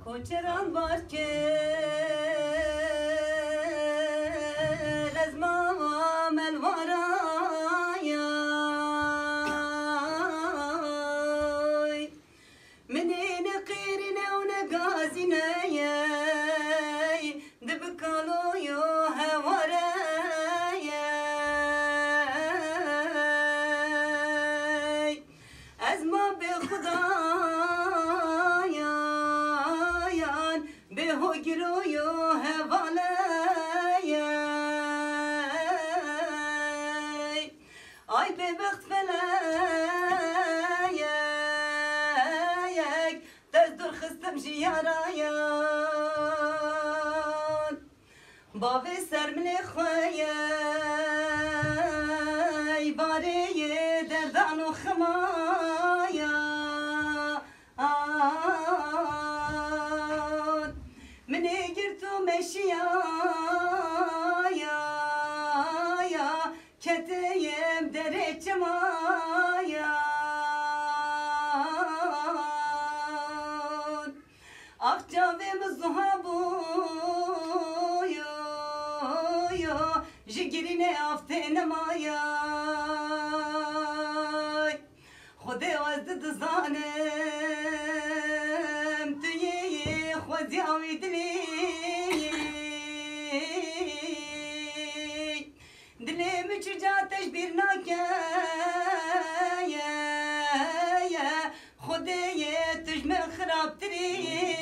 کوچران بارکه لزما ملوارای منين قيرنا ونقازنا دبكالو يو هورايا أزما بخدايا بهجرو يو هوالايا أي ببخت فلايا تزدر خستم جيارايا بابي سر من خويا باري دردان وخمايا مني قرتو مشيا يا كتيم دريت مايا أخجابي مزهبو جگرینه آفتین مایا خودی وزد زانم توی خودی آوی دلی دلی چجاتش بیر ناکه خودی تجمه خراب تری